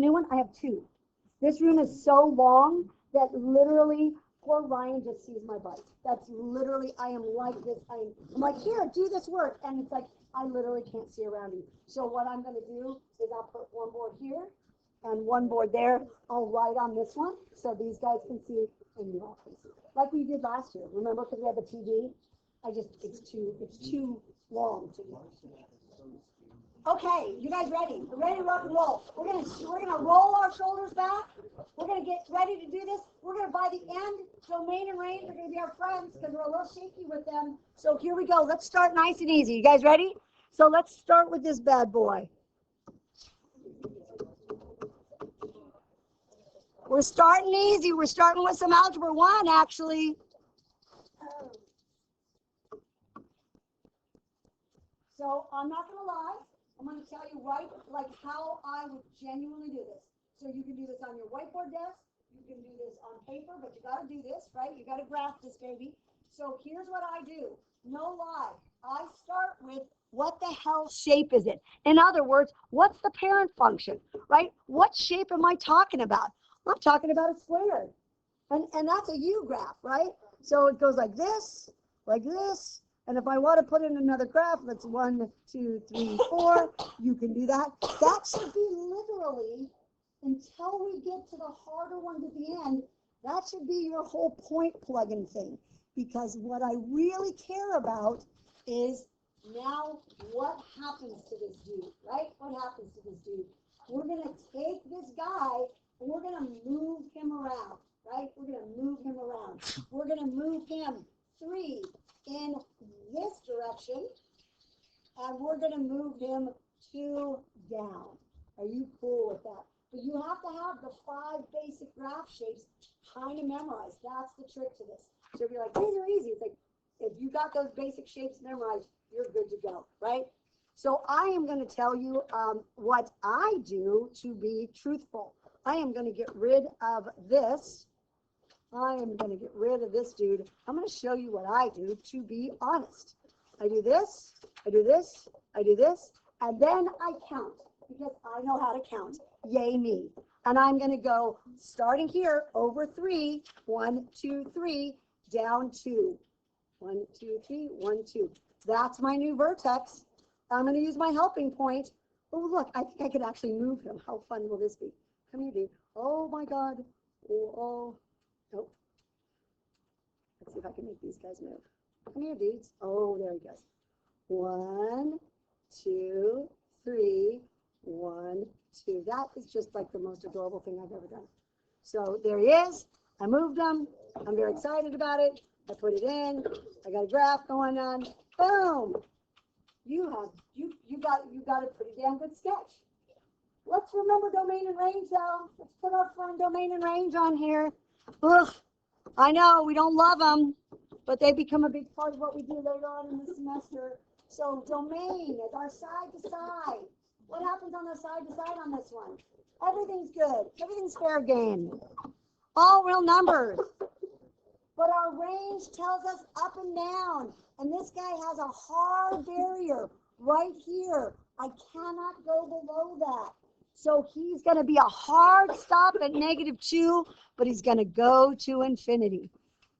new one? I have two. This room is so long that literally poor Ryan just sees my butt. That's literally, I am like this. I'm like, here, do this work. And it's like, I literally can't see around you. So what I'm going to do is I'll put one board here and one board there. I'll write on this one so these guys can see it and you all can see it. Like we did last year. Remember, because we had the TV? It's too long to do. Okay, you guys ready? We're ready to rock and roll. We're gonna roll our shoulders back. We're gonna get ready to do this. We're gonna, by the end, Domain and Range are gonna be our friends because we're a little shaky with them. So here we go. Let's start nice and easy. You guys ready? So let's start with this bad boy. We're starting easy. We're starting with some Algebra 1, actually. So I'm not gonna lie. I'm going to tell you right like how I would genuinely do this. So you can do this on your whiteboard desk. You can do this on paper, but you got to do this, right? You got to graph this, baby. So here's what I do. No lie. I start with what the hell shape is it? In other words, what's the parent function, right? What shape am I talking about? I'm talking about a square. And that's a U graph, right? So it goes like this, like this. And if I want to put in another graph, that's 1, 2, 3, 4, you can do that. That should be literally, until we get to the harder ones at the end, that should be your whole point plug-in thing. Because what I really care about is now what happens to this dude, right? What happens to this dude? We're going to take this guy and we're going to move him around, right? We're going to move him around. We're going to move him 3 in this direction, and we're going to move him 2 down. Are you cool with that? But you have to have the 5 basic graph shapes kind of memorized. That's the trick to this. So if you're like, these are easy, it's like, if you got those basic shapes memorized, you're good to go, right? So I am going to tell you what I do to be truthful. I am going to get rid of this. I am going to get rid of this dude. I'm going to show you what I do to be honest. I do this, I do this, I do this, and then I count because I know how to count. Yay me. And I'm going to go starting here over 3, 1, 2, 3, down 2. 1, 2, 3, 1, 2. That's my new vertex. I'm going to use my helping point. Oh, look, I think I could actually move him. How fun will this be? Come here, dude. Oh, my God. Oh. Nope. Let's see if I can make these guys move. Come here, dudes. Oh, there he goes. 1, 2, 3, 1, 2. That is just like the most adorable thing I've ever done. So there he is. I moved him. I'm very excited about it. I put it in. I got a graph going on. Boom. You got a pretty damn good sketch. Let's remember domain and range, though. Let's put our friend domain and range on here. Ugh. I know we don't love them, but they become a big part of what we do later on in the semester. So domain is our side to side. What happens on the side to side on this one? Everything's good. Everything's fair game. All real numbers. But our range tells us up and down. And this guy has a hard barrier right here. I cannot go below that. So he's going to be a hard stop at -2, but he's going to go to infinity.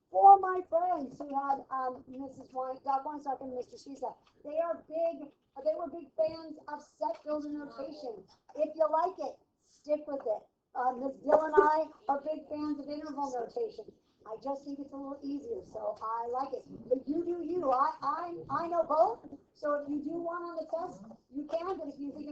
For my friends who had Mrs. Weinstock and Mr. Shisa, they were big fans of set, build, and notation. If you like it, stick with it. Ms. Dill and I are big fans of interval notation. I just think it's a little easier, so I like it. But you do you. I know both. So if you do one on the test, you can. But if you think,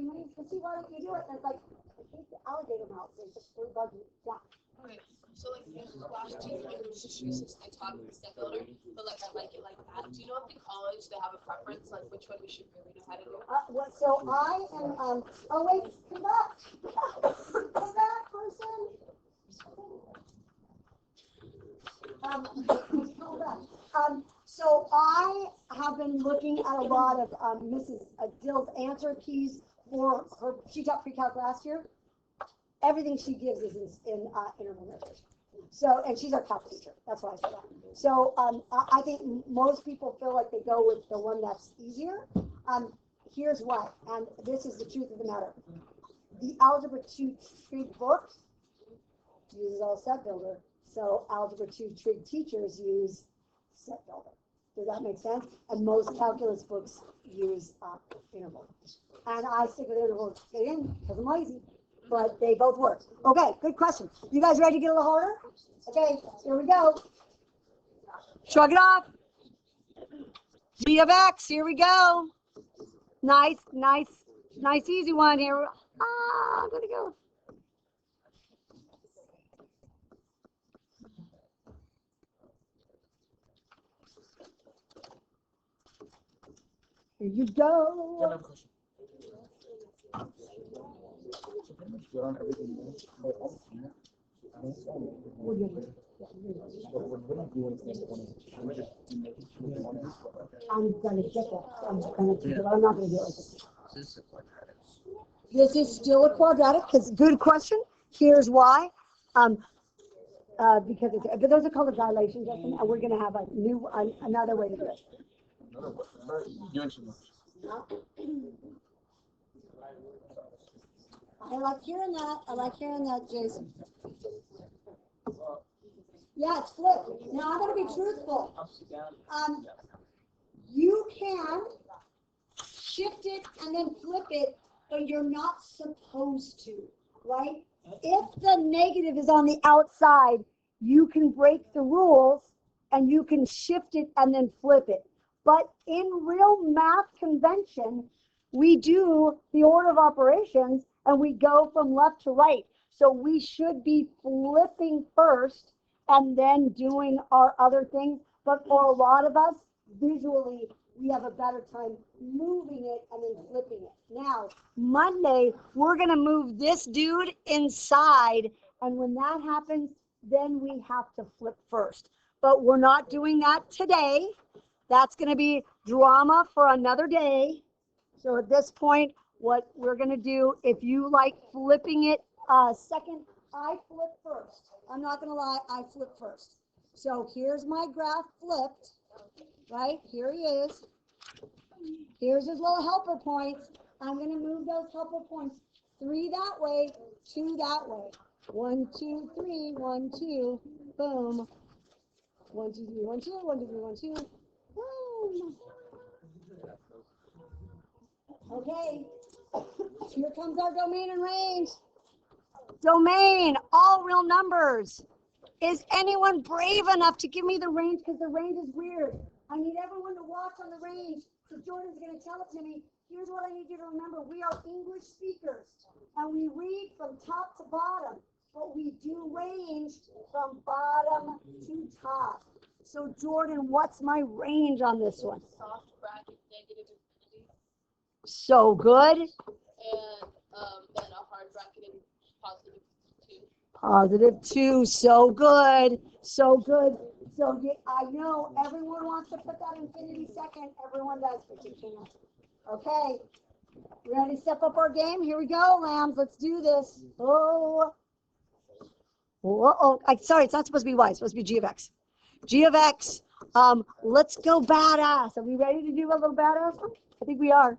see, why don't you do it? And it's like, I hate the alligator mouth. They just really bug you. Yeah. Okay. So like last year, like I taught step builder, but like I like it like that. Do you know if the college they have a preference, like which one we should really know how to do? So I am. Oh wait, come back. Come back, person. So I have been looking at a lot of Mrs. Dill's answer keys for her. She taught pre-calc last year. Everything she gives is in interval notation. So, and she's our calc teacher. That's why I said that. So I think most people feel like they go with the one that's easier. Here's why, and this is the truth of the matter. the Algebra 2 trig book uses all set builder. So Algebra 2 trig teachers use set builder. Does that make sense? And most calculus books use interval. And I stick with interval in because I'm lazy, but they both work. Okay, good question. You guys ready to get a little harder? Okay, here we go. Shrug it off. G of X, here we go. Nice, easy one here. I'm gonna go. Here you go. I'm gonna get that. I'm not gonna do it. This is still a quadratic, because good question. Here's why. Because but those are called dilation, Justin, and we're gonna have another way to do it. I like hearing that, Jason. Yeah, it's flipped. Now I'm gonna be truthful. You can shift it and then flip it, but you're not supposed to, right? If the negative is on the outside, you can break the rules and you can shift it and then flip it. But in real math convention, we do the order of operations and we go from left to right. So we should be flipping first and then doing our other things. But for a lot of us, visually, we have a better time moving it and then flipping it. Now, Monday, we're going to move this dude inside. And when that happens, then we have to flip first. But we're not doing that today. That's going to be drama for another day. So at this point, what we're going to do, if you like flipping it second, I flip first. I'm not going to lie, I flip first. So here's my graph flipped, right? Here he is. Here's his little helper points. I'm going to move those helper points 3 that way, 2 that way. 1, 2, 3, 1, 2, boom. 1, 2, 3, 1, 2, 1, 2, 3, 1, 2, boom. Okay, here comes our domain and range. Domain, all real numbers. Is anyone brave enough to give me the range? Because the range is weird. I need everyone to watch on the range. So Jordan's going to tell it to me. Here's what I need you to remember. We are English speakers, and we read from top to bottom, but we do range from bottom to top. So Jordan, what's my range on this one? Soft bracket negative infinity. So good. And then a hard bracket in positive 2. Positive 2, so good, so good. So I know everyone wants to put that infinity second. Everyone does, but you can't. Okay, ready to step up our game? Here we go, lambs. Let's do this. Oh, sorry, it's not supposed to be y. It's supposed to be g of x. G of x. Let's go badass. Are we ready to do a little badass? I think we are.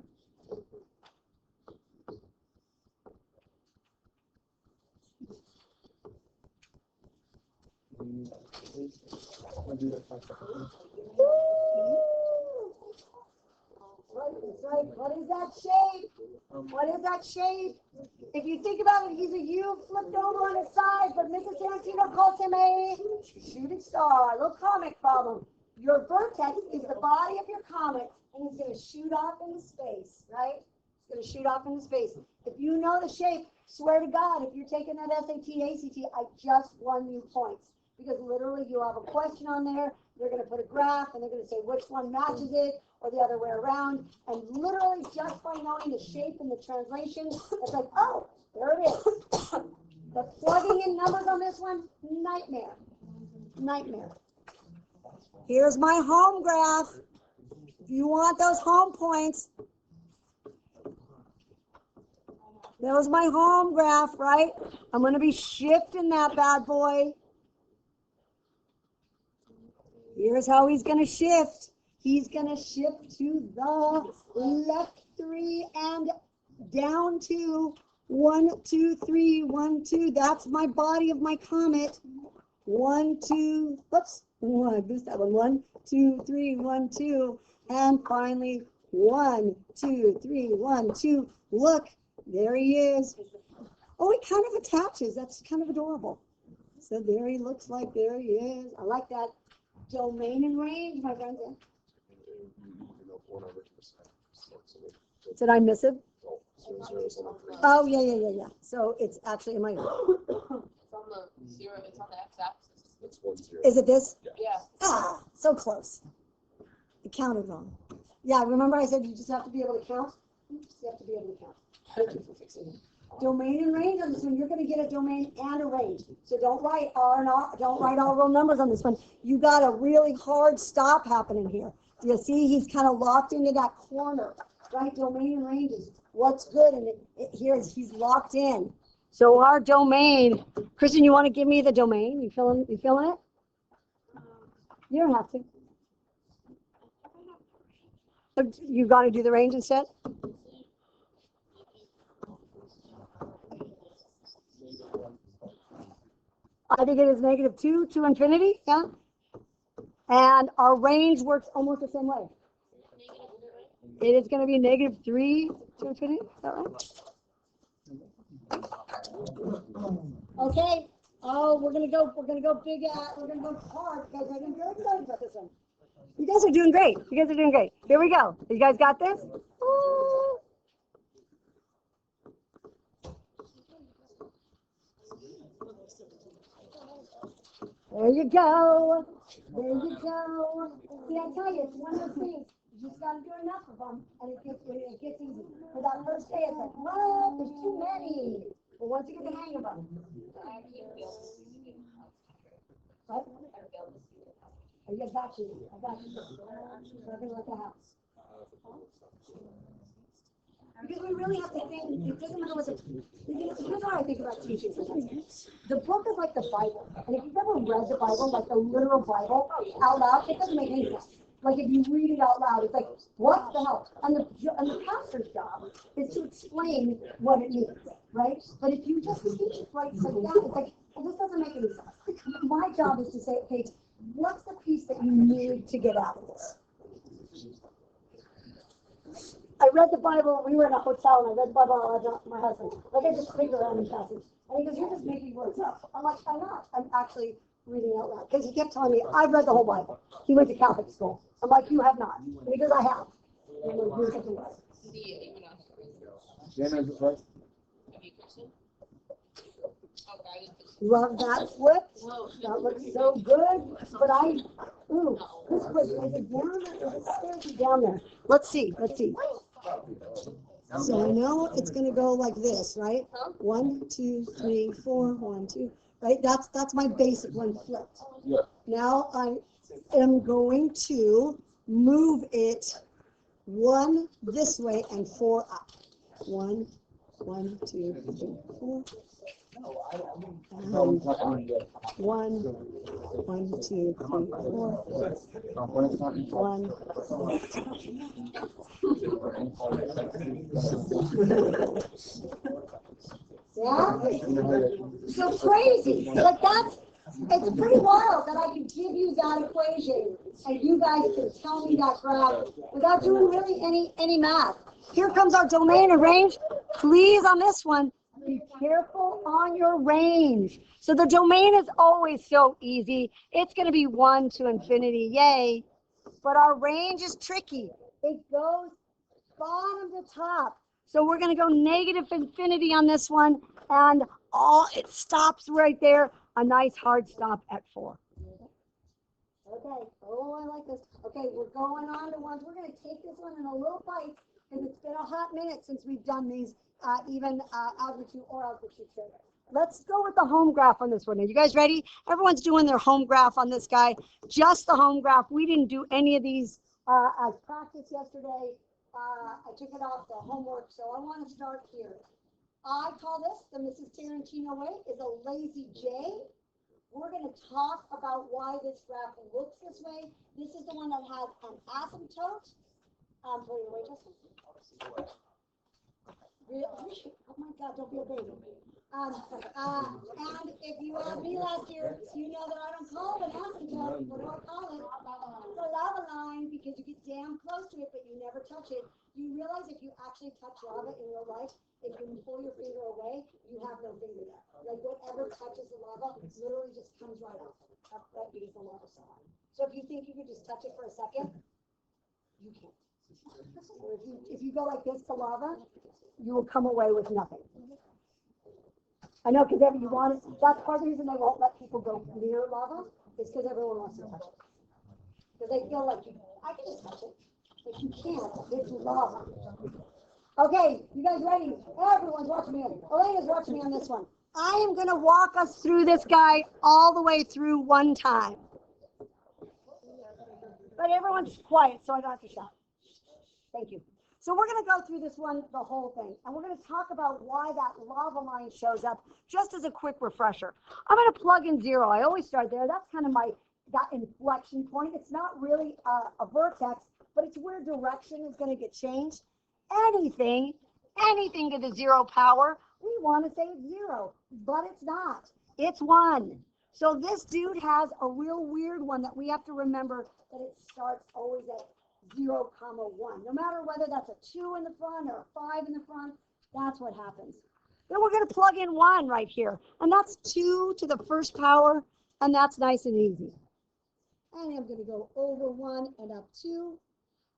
What is that shape? What is that shape? If you think about it, he's a U flipped over on his side, but Mrs. Tarantino calls him a shooting star. A little comic problem. Your vertex is the body of your comet, and it's going to shoot off into space, right? It's going to shoot off into space. If you know the shape, swear to God, if you're taking that SAT, ACT, I just won you points. Because literally you'll have a question on there, they're going to put a graph, and they're going to say which one matches it, or the other way around. And literally just by knowing the shape and the translation, it's like, oh, there it is. But plugging in numbers on this one, nightmare. Nightmare. Here's my home graph. If you want those home points, there's my home graph, right? I'm going to be shifting that bad boy. Here's how he's going to shift. He's going to shift to the left 3 and down 2. 1, 2, 3, 1, 2. That's my body of my comet. 1, 2, whoops. Oh, I missed that one. 1, 2, 3, 1, 2. And finally, 1, 2, 3, 1, 2. Look, there he is. Oh, he kind of attaches. That's kind of adorable. So there he looks like, there he is. I like that domain and range, my friends. Did I miss it? Oh, yeah. So it's actually in my. It's on the 0, it's on the x-axis. It's 1, 0. Is it this? Yeah. Ah, so close. I counted wrong. Yeah, remember I said you just have to be able to count? You just have to be able to count. Thank you for fixing it. Domain and range on this one, you're going to get a domain and a range. So don't write don't write all real numbers on this one. You got a really hard stop happening here. You see, he's kind of locked into that corner, right? Domain and range is what's good, and he's locked in. So our domain, Kristen, you want to give me the domain? You feeling it? You don't have to. You got to do the range instead? I think it is -2 to infinity, yeah? And our range works almost the same way. It is going to be -3 to infinity, is that right? Okay. Oh, we're gonna go big we're gonna go hard because I'm very excited about this one. You guys are doing great. Here we go. You guys got this? Ooh. There you go. See, I tell you, it's one of those things. You just gotta do enough of them, and it gets easy. For that first day, it's like, what? There's too many. But once you get the hang of them. What? I got you. We're gonna let the house. Because we really have to think, it doesn't matter what here's how I think about teaching sometimes. The book is like the Bible. And if you've ever read the Bible, like the literal Bible, out loud, it doesn't make any sense. Like if you read it out loud, it's like, what the hell? And the pastor's job is to explain what it means, right? But if you just teach it like that, it's like, well, this doesn't make any sense. My job is to say, okay, what's the piece that you need to get out of this? I read the Bible, we were in a hotel, and I read the Bible to my husband. Like, I just clicked around in passage. And he goes, you're just making words up. I'm like, I'm not. I'm actually reading out loud. Because he kept telling me, I've read the whole Bible. He went to Catholic school. I'm like, you have not. And he goes, I have. And I'm like, here's something else. Love that flip. That looks so good. But this was, is it down there? Is it stairs or down there? Let's see. So I know it's going to go like this, right? 1, 2, 3, 4, 1, 2. Right? That's my basic one flipped. Yeah. Now I am going to move it 1 this way and 4 up. 1, 2, 3, 4. 1, 1, 2, 3, 4. 1. Yeah? So crazy. Like it's pretty wild that I can give you that equation and you guys can tell me that graph without doing really any math. Here comes our domain and range. Please, on this one, be careful on your range. So the domain is always so easy. It's going to be 1 to infinity. Yay. But our range is tricky. It goes bottom to top. So we're going to go -infinity on this one. And it stops right there. A nice hard stop at 4. Okay. Oh, I like this. Okay, we're going on to ones. We're going to take this one in a little bite because it's been a hot minute since we've done these algebra 2 or algebra 2 trigger. Let's go with the home graph on this one. Are you guys ready? Everyone's doing their home graph on this guy. Just the home graph. We didn't do any of these as practice yesterday. I took it off the homework, so I want to start here. I call this the Mrs. Tarantino way is a lazy J. We're going to talk about why this graph looks this way. This is the one that has an asymptote. Put it away, Justin. Really? Oh my God, don't be a baby. And if you had me last year, you know that I don't call it an asymptote. What do I call it? The lava line, because you get damn close to it, but you never touch it. You realize if you actually touch lava in real life, if you pull your finger away, you have no finger there. Like whatever touches the lava literally just comes right off. That because the lava solid. So if you think you could just touch it for a second, you can't. Or if you go like this to lava, you will come away with nothing. I know, because you want it. That's part of the reason they won't let people go near lava, is because everyone wants to touch it. Because they feel like I can just touch it, but you can't. It's lava. Okay, you guys ready? Everyone's watching me. Elena's watching me on this one. I am going to walk us through this guy all the way through one time. But everyone's quiet, so I don't have to shout. Thank you. So we're going to go through this one, the whole thing, and we're going to talk about why that lava line shows up, just as a quick refresher. I'm going to plug in 0. I always start there. That's kind of that inflection point. It's not really a vertex, but it's where direction is going to get changed. Anything to the 0 power, we want to say it's 0, but it's not. It's 1. So this dude has a real weird one that we have to remember, that it starts always at 0, 1. No matter whether that's a 2 in the front or a 5 in the front, that's what happens. Then we're going to plug in 1 right here, and that's 2 to the first power, and that's nice and easy. And I'm going to go over 1 and up 2,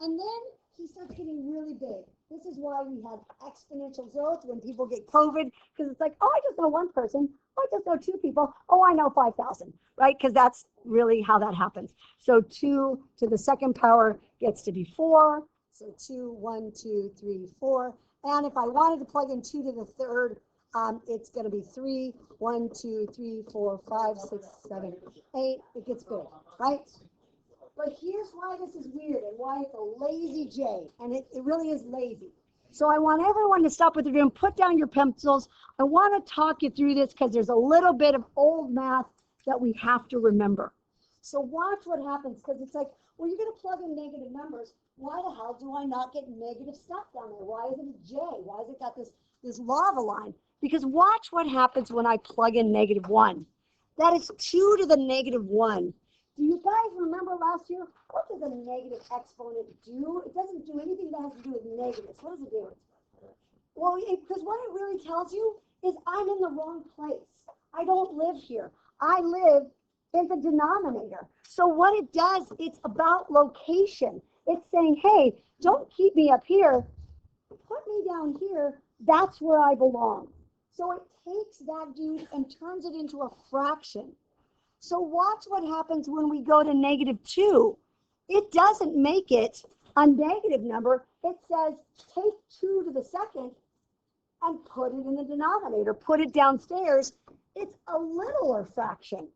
and then he starts getting really big. This is why we have exponential growth when people get COVID, because it's like, oh, I just know 1 person. Oh, I just know 2 people. Oh, I know 5,000, right? Because that's really how that happens. So 2 to the second power gets to be 4. So 2, 1, 2, 3, 4. And if I wanted to plug in 2 to the third, it's going to be 3, 1, 2, 3, 4, 5, 6, 7, 8. It gets big, right? But here's why this is weird and why it's a lazy J, and it really is lazy. So I want everyone to stop what they're doing, put down your pencils. I want to talk you through this because there's a little bit of old math that we have to remember. So watch what happens, because it's like, well, you're going to plug in negative numbers. Why the hell do I not get negative stuff down there? Why isn't it J? Why has it got this lava line? Because watch what happens when I plug in -1. That is 2 to the -1. Do you guys remember last year? What does a negative exponent do? It doesn't do anything that has to do with negatives. What does it do? Well, because what it really tells you is I'm in the wrong place. I don't live here. I live in the denominator. So what it does, it's about location. It's saying, hey, don't keep me up here. Put me down here. That's where I belong. So it takes that dude and turns it into a fraction. So watch what happens when we go to -2. It doesn't make it a negative number. It says take 2 to the second and put it in the denominator. Put it downstairs. It's a littler fraction.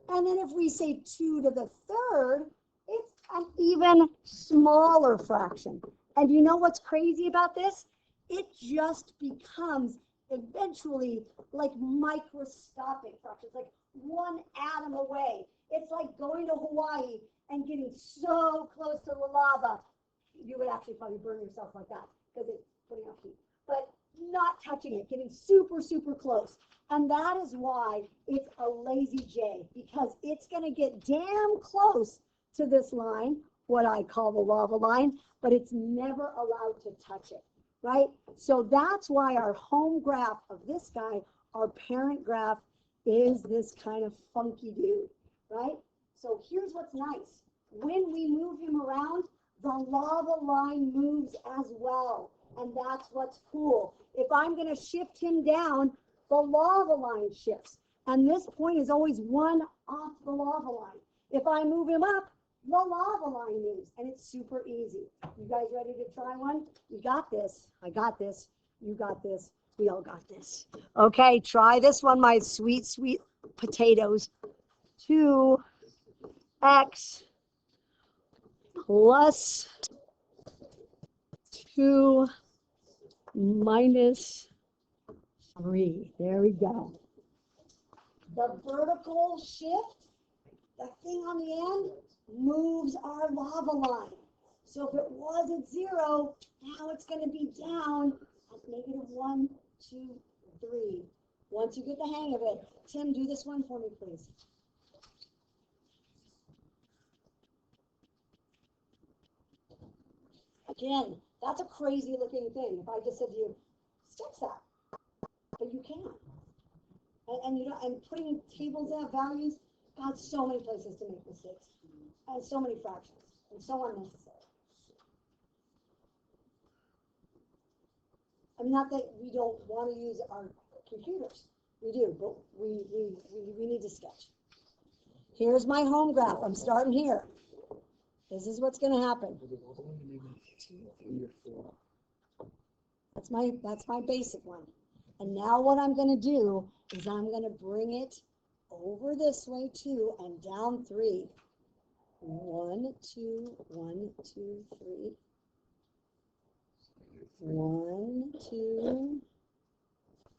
And then if we say 2 to the third, it's an even smaller fraction. And you know what's crazy about this? It just becomes eventually like microscopic fractions, like 1 atom away. It's like going to Hawaii and getting so close to the lava. You would actually probably burn yourself like that because it's putting out heat. But not touching it, getting super, super close. And that is why it's a lazy J, because it's going to get damn close to this line, what I call the lava line, but it's never allowed to touch it, right? So that's why our home graph of this guy, our parent graph, is this kind of funky dude, right? So here's what's nice. When we move him around, the lava line moves as well. And that's what's cool. If I'm going to shift him down, the lava line shifts. And this point is always 1 off the lava line. If I move him up, the lava line moves. And it's super easy. You guys ready to try one? You got this. I got this. You got this. We all got this. Okay, try this one, my sweet, sweet potatoes. 2x plus 2 minus 3. There we go. The vertical shift, the thing on the end, moves our lava line. So if it was at 0, now it's going to be down at -1, 2, 3. Once you get the hang of it, Tim, do this one for me, please. Again, that's a crazy looking thing. If I just said to you, sketch that, but you can't. And you know, and putting tables of values, God, so many places to make mistakes, and so many fractions, and so unnecessary. I mean, not that we don't want to use our computers, we do, but we need to sketch. Here's my home graph. I'm starting here. This is what's going to happen. That's my basic one. And now what I'm going to do is I'm going to bring it over this way 2 and down 3. 1, 2, 1, 2, 3. 1, 2,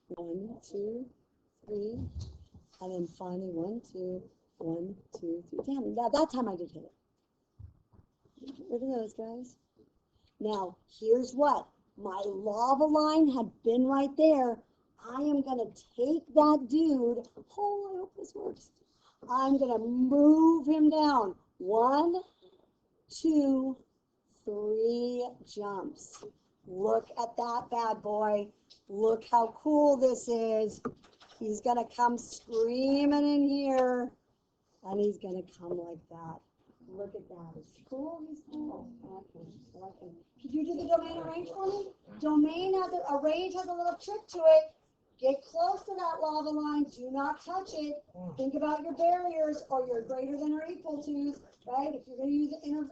1, 2, 3. And then finally 1, 2, 1, 2, 3. Damn, that time I did hit it. Look at those guys. Now, here's what. My lava line had been right there. I am going to take that dude. Oh, I hope this works. I'm going to move him down. 1, 2, 3 jumps. Look at that bad boy. Look how cool this is. He's going to come screaming in here. And he's going to come like that. Look at that. It's cool. He's cool. Okay. Okay. Could you do the domain range for me? Domain has a range has a little trick to it. Get close to that lava line. Do not touch it. Think about your barriers or your greater than or equal to, right? If you're going to use an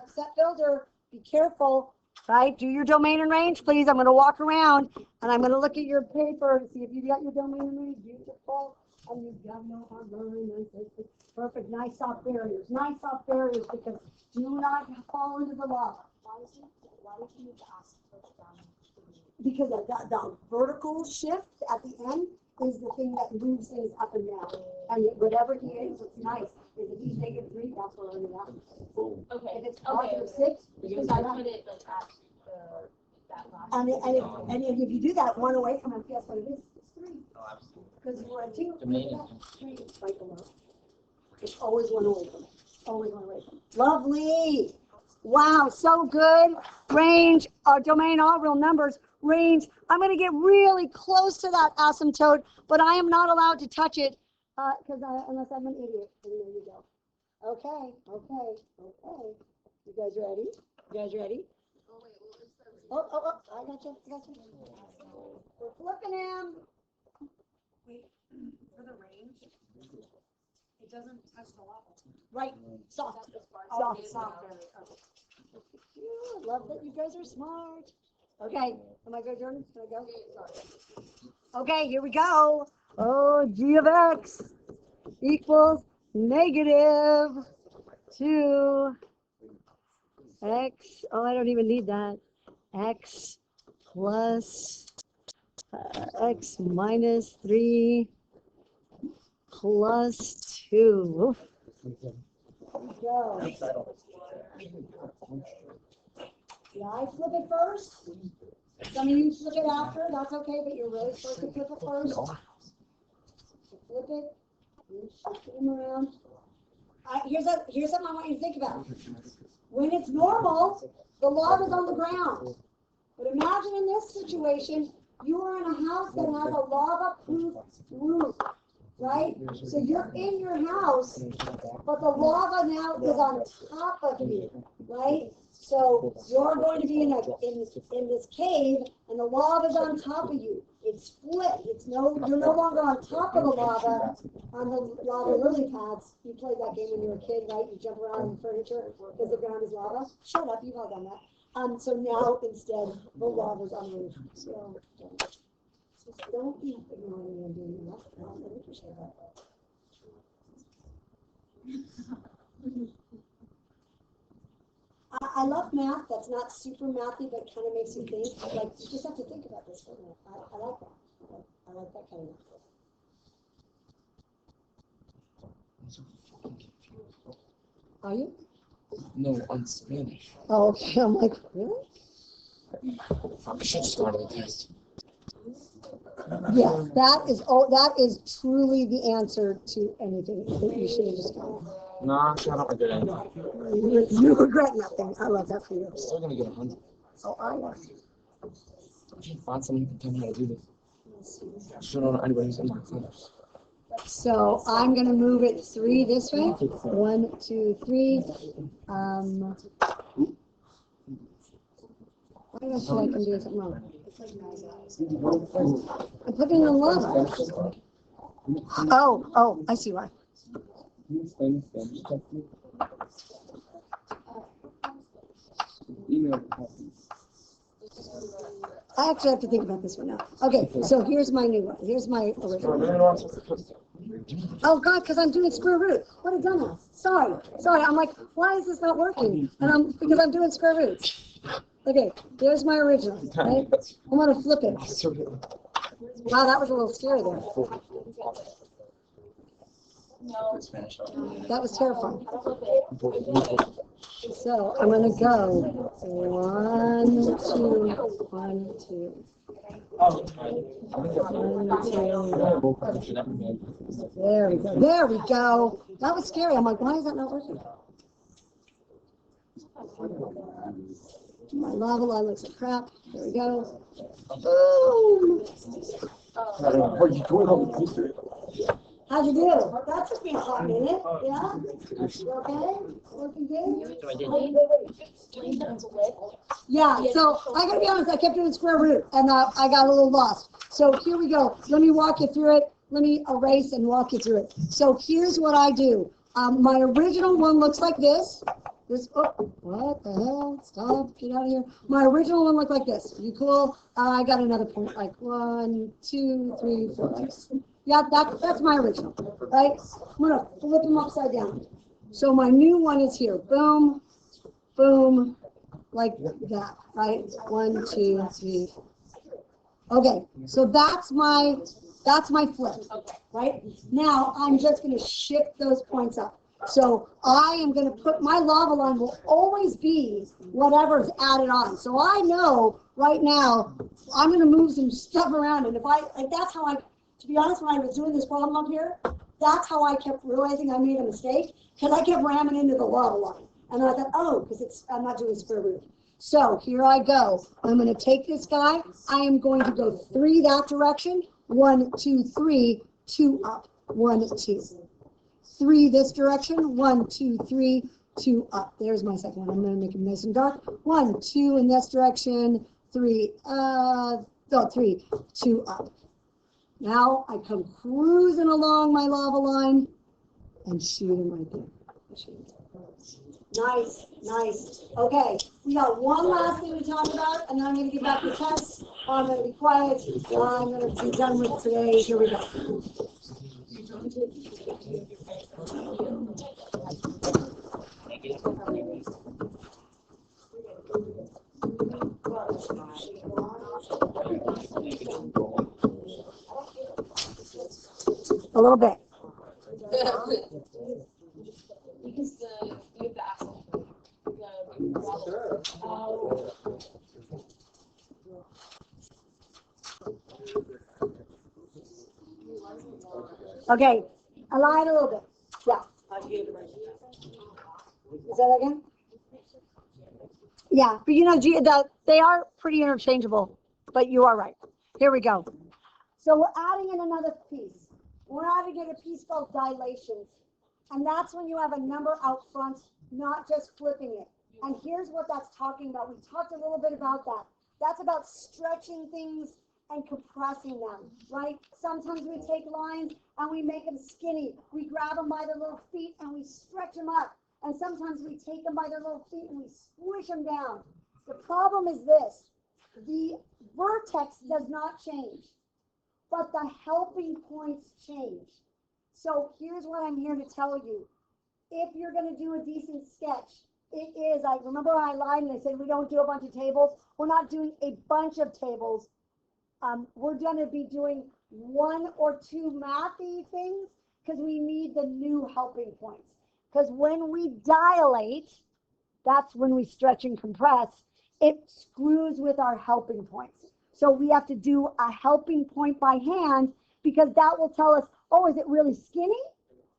set builder, be careful, right? Do your domain and range, please. I'm going to walk around and I'm going to look at your paper to see if you got your domain and range. Beautiful. And you've got no hard line. Perfect. Nice soft barriers. Nice soft barriers because do not fall into the lava. Why did you need to ask first down? Because the vertical shift at the end is the thing that moves things up and down. And whatever he is, what's nice is if he's -3, that's where we're at. Okay. If it's +6, because I put it like that last. And if you do that one away from him, guess what it is? It's 3. Oh, absolutely. Because we're at 2. Domain. 3 is right below. It's always one away from it. Always one away from it. Lovely. Wow, so good. Range, domain, all real numbers. Range. I'm going to get really close to that asymptote, but I am not allowed to touch it unless I'm an idiot. And there you go. Okay. You guys ready? Oh, I got you. We're flipping him. Wait, for the range, it doesn't touch the lava. Right, soft. I love that you guys are smart. Okay, am I good, Jordan? Can I go? Okay, here we go. Oh, g of x equals -2 x. Oh, I don't even need that. X plus x minus 3 plus 2. Go. Yeah, I flip it first. Some of you flip it after. That's okay, but you're really supposed to flip it first. So flip it. You shift them around. Here's something I want you to think about. When it's normal, the lava's on the ground. But imagine in this situation, you are in a house that has a lava-proof roof, right? So you're in your house, but the lava now is on top of you, right? So you're going to be in this cave, and the lava's on top of you. It's split. You're no longer on top of the lava on the lava lily pads. You played that game when you were a kid, right? You jump around in furniture because the ground is lava. Shut up, you've all done that. So now instead the lava's on the roof. So don't be ignoring me and doing that. I don't appreciate that. I love math that's not super mathy, but kind of makes you think. Like, you just have to think about this for a minute. I like that. I like that kind of math. I'm so fucking confused. Are you? No, on Spanish. Oh, okay. I'm like, really? I should start the test. Yes, that is truly the answer to anything that you should have just gone. No, I don't regret anything. You regret nothing. I love that for you. I'm still gonna get 100. Oh, I was. I should find someone who can tell me how to do this. I should know anybody who's in my class. So I'm gonna move it 3 this way. 1, 2, 3. Why do I feel like I'm doing something wrong? I'm putting it in lava. Oh, I see why. I actually have to think about this one now. Okay, so here's my new one. Here's my original. Oh God, because I'm doing square root. What a dumbass. Sorry. I'm like, why is this not working? And because I'm doing square root. Okay, there's my original. Right? I'm gonna flip it. Wow, that was a little scary there. That was terrifying. So I'm gonna go 1, 2, 1, 2. 1, 2. There we go. That was scary. I'm like, why is that not working? My lava line looks like crap. There we go. Boom. How'd you do? That took me a hot minute. Yeah? You okay? Looking good? Yeah, so I gotta be honest, I kept doing square root and I got a little lost. So here we go. Let me walk you through it. Let me erase and walk you through it. So here's what I do. My original one looks like this. What the hell? Stop, get out of here. My original one looked like this. You cool? I got another point, like 1, 2, 3, 4. Yeah, that's my original, right? I'm gonna flip them upside down. So my new one is here. Boom, boom, like that, right? 1, 2, 3. Okay, so that's my flip, right? Now I'm just gonna shift those points up. So I am going to put, my lava line will always be whatever's added on. So I know right now I'm going to move some stuff around. And if that's how to be honest, when I was doing this problem up here, that's how I kept realizing I made a mistake, because I kept ramming into the lava line. And I thought, oh, because I'm not doing square root. So here I go. I'm going to take this guy. I am going to go 3 that direction. 1, 2, 3, 2 up. 1, 2. 3 this direction, 1, 2, 3, 2 up. There's my second one. I'm going to make it nice and dark. 1, 2 in this direction, 3, 3, 2 up. Now I come cruising along my lava line and shoot him right there. Nice, nice. Okay, we got one last thing to talk about, and then I'm going to give back the test. I'm going to be quiet. I'm going to be done with today. Here we go. A little bit. Because you have to ask them. Okay, I lied a little bit. Yeah. Is that again? Yeah, but you know, they are pretty interchangeable, but you are right. Here we go. So we're adding in another piece. We're adding in a piece called dilations. And that's when you have a number out front, not just flipping it. And here's what that's talking about. We talked a little bit about that. That's about stretching things and compressing them, right? Sometimes we take lines and we make them skinny. We grab them by their little feet and we stretch them up. And sometimes we take them by their little feet and we squish them down. The problem is this. The vertex does not change, but the helping points change. So here's what I'm here to tell you. If you're going to do a decent sketch, it is, I remember when I lied and I said we don't do a bunch of tables. We're not doing a bunch of tables. We're going to be doing 1 or 2 mathy things because we need the new helping points. Because when we dilate, that's when we stretch and compress. it screws with our helping points. So we have to do a helping point by hand because that will tell us, oh, is it really skinny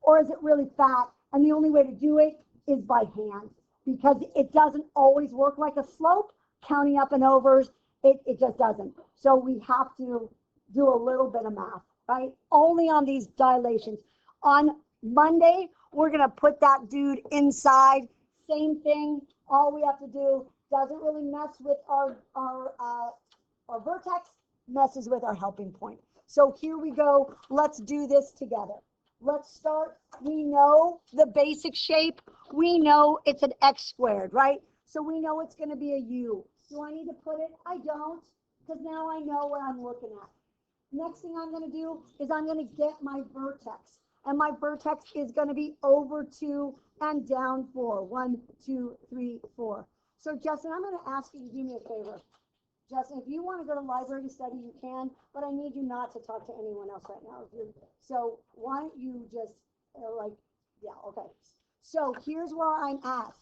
or is it really fat? And the only way to do it is by hand because it doesn't always work like a slope, counting up and overs. It just doesn't. So we have to do a little bit of math, right? Only on these dilations. On Monday, we're going to put that dude inside. Same thing. All we have to do doesn't really mess with our vertex, messes with our helping point. So here we go. Let's do this together. Let's start. We know the basic shape. We know it's an x squared, right? So we know it's going to be a u. Do I need to put it? I don't, because now I know what I'm looking at. Next thing I'm going to do is I'm going to get my vertex. And my vertex is going to be over 2 and down 4. 1, 2, 3, 4. So Justin, I'm going to ask you to do me a favor. Justin, if you want to go to library to study, you can, but I need you not to talk to anyone else right now. So why don't you just okay. So here's where I'm at.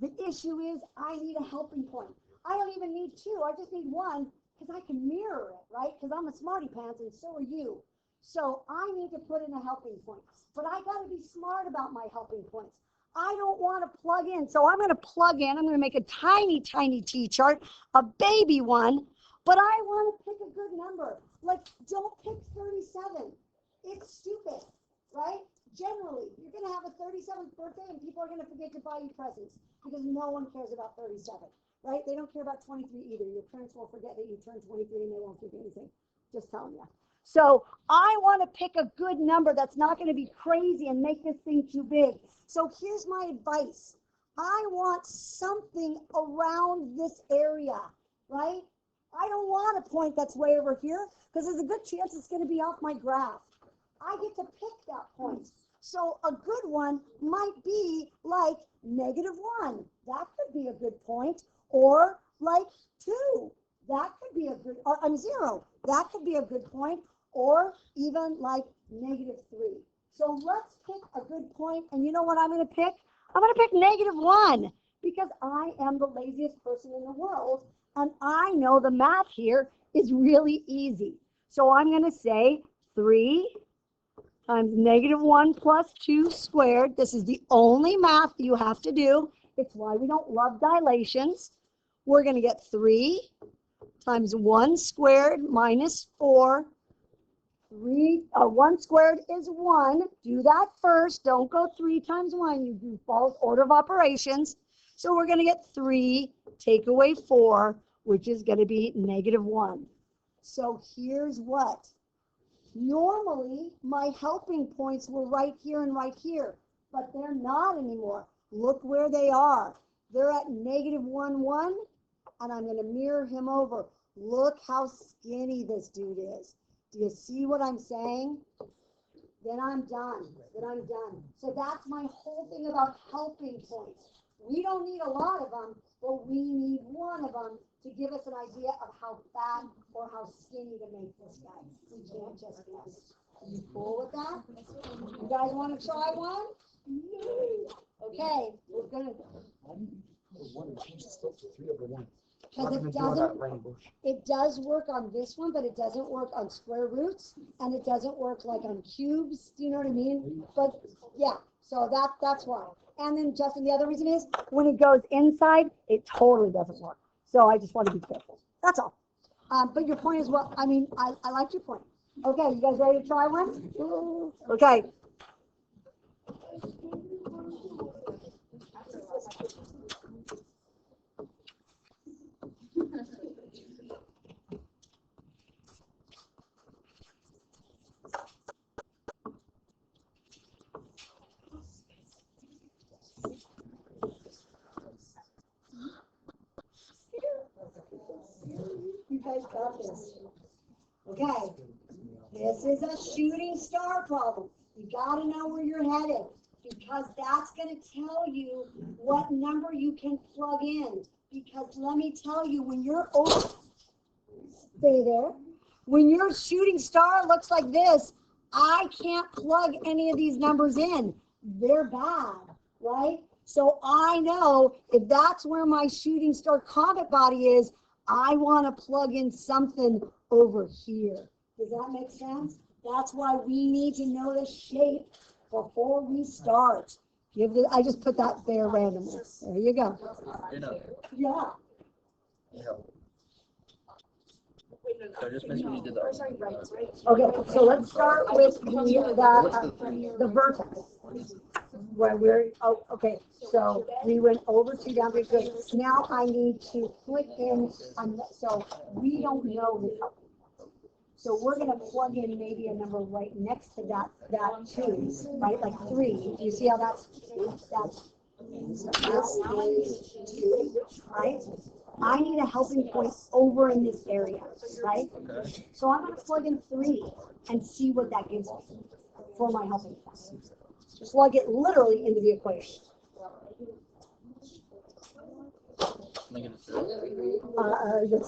The issue is I need a helping point. I don't even need 2. I just need 1 because I can mirror it, right? Because I'm a smarty pants and so are you. So I need to put in a helping point, but I got to be smart about my helping points. I don't want to plug in. So I'm going to plug in. I'm going to make a tiny, tiny T-chart, a baby one, but I want to pick a good number. Like, don't pick 37. It's stupid, right? Generally, you're going to have a 37th birthday and people are going to forget to buy you presents because no one cares about 37, right? They don't care about 23 either. Your parents will forget that you turned 23 and they won't give you anything. Just telling you. So I want to pick a good number that's not going to be crazy and make this thing too big. So here's my advice. I want something around this area, right? I don't want a point that's way over here because there's a good chance it's going to be off my graph. I get to pick that point. So a good one might be like -1. That could be a good point. Or like 2. That could be a good, or 0. That could be a good point. Or even like -3. So let's pick a good point. And you know what I'm going to pick? I'm going to pick -1 because I am the laziest person in the world. And I know the math here is really easy. So I'm going to say 3 times -1 plus 2 squared. This is the only math you have to do. It's why we don't love dilations. We're going to get 3 times 1 squared minus 4. 1 squared is 1. Do that first. Don't go 3 times 1. You do false order of operations. So we're going to get 3, take away 4, which is going to be -1. So here's what. Normally, my helping points were right here and right here, but they're not anymore. Look where they are. They're at -1, 1, and I'm going to mirror him over. Look how skinny this dude is. Do you see what I'm saying? Then I'm done. So that's my whole thing about helping points. We don't need a lot of them, but we need one of them to give us an idea of how fat or how skinny to make this guy. We can't just guess. Are you cool with that? You guys want to try one? Okay, we're gonna. Because it does work on this one, but it doesn't work on square roots, and it doesn't work like on cubes. Do you know what I mean? But yeah, so that's why. And then Justin, the other reason is when it goes inside, it totally doesn't work. So I just want to be careful. That's all. But your point is well. I mean, I like your point. Okay, you guys ready to try one? Okay. You guys got this. Okay. This is a shooting star problem. You got to know where you're headed because that's going to tell you what number you can plug in. Because let me tell you, when you're stay there. When your shooting star looks like this, I can't plug any of these numbers in. They're bad, right? So I know if that's where my shooting star comet body is, I want to plug in something over here. Does that make sense? That's why we need to know the shape before we start. I just put that there randomly. There you go. Yeah. So just mention when you did that. Okay, so let's start with the vertex. Where okay, so we went over 2 down 3, good. Now I need to click in, so we don't know the color. So we're gonna plug in maybe a number right next to that 2, right, like 3. Do you see how that's so this is 2, right? I need a helping point over in this area, right? Okay. So I'm gonna plug in 3 and see what that gives me for my helping point. Plug it literally into the equation. Let's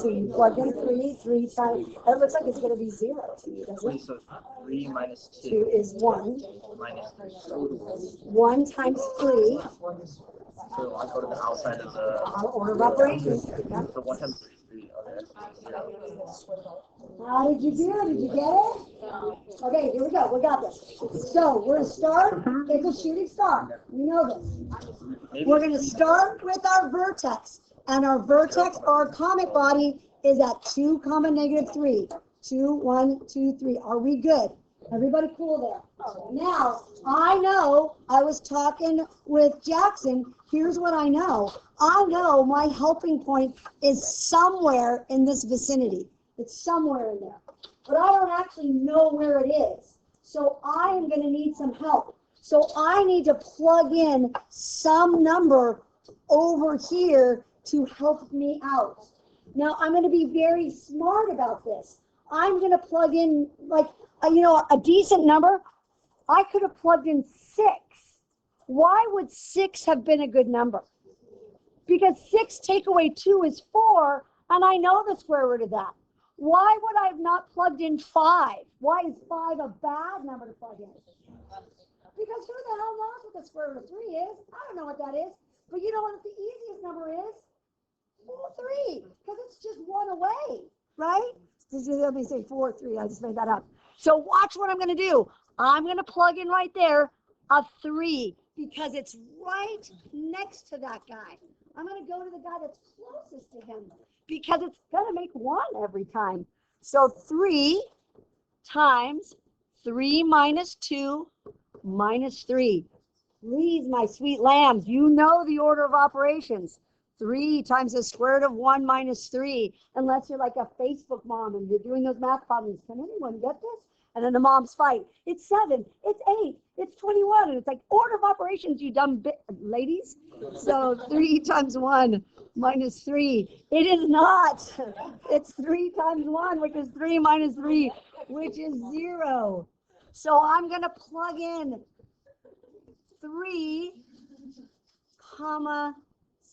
see, plug in 3 times, it looks like it's gonna be 0 to me, doesn't it? So 3 minus 2 is 1. minus 3. 1 times 3, So I go to the outside of the. order of operations. So 1 times 3 is 3. Okay. How did you do? Did you get it? Okay, here we go. We got this. So we're gonna start. It's a shooting star. We know this. We're gonna start with our vertex, and our vertex, our comet body, is at 2, negative 3. 2, 1, 2, 3. Are we good? Everybody cool there? Now I know. I was talking with Jackson. Here's what I know. I know my helping point is somewhere in this vicinity. It's somewhere in there. But I don't actually know where it is. So I am going to need some help. So I need to plug in some number over here to help me out. Now I'm going to be very smart about this. I'm going to plug in like, a decent number. I could have plugged in 6. Why would 6 have been a good number? Because 6 take away 2 is 4, and I know the square root of that. Why would I have not plugged in 5? Why is 5 a bad number to plug in? Because who the hell knows what the square root of 3 is? I don't know what that is. But you know what the easiest number is? 3, because it's just 1 away, right? Let me say 4, 3. I just made that up. So watch what I'm going to do. I'm going to plug in right there a 3 because it's right next to that guy. I'm going to go to the guy that's closest to him because it's going to make 1 every time. So 3 times 3 minus 2 minus 3. Please, my sweet lambs, you know the order of operations. 3 times the square root of 1 minus 3. Unless you're like a Facebook mom and you're doing those math problems. Can anyone get this? And then the moms fight. It's 7. It's 8. It's 21. And it's like, order of operations, you dumb ladies. So 3 times 1 minus 3. It is not. It's 3 times 1, which is 3 minus 3, which is 0. So I'm going to plug in 3,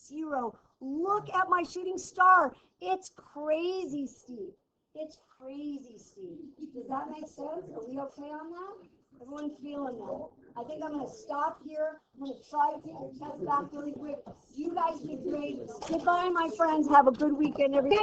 0. Look at my shooting star. It's crazy, Steve. It's crazy, Steve. Does that make sense? Are we okay on that? Everyone's feeling that. I think I'm going to stop here. I'm going to try to take your test back really quick. You guys did great. Goodbye, my friends. Have a good weekend, everyone.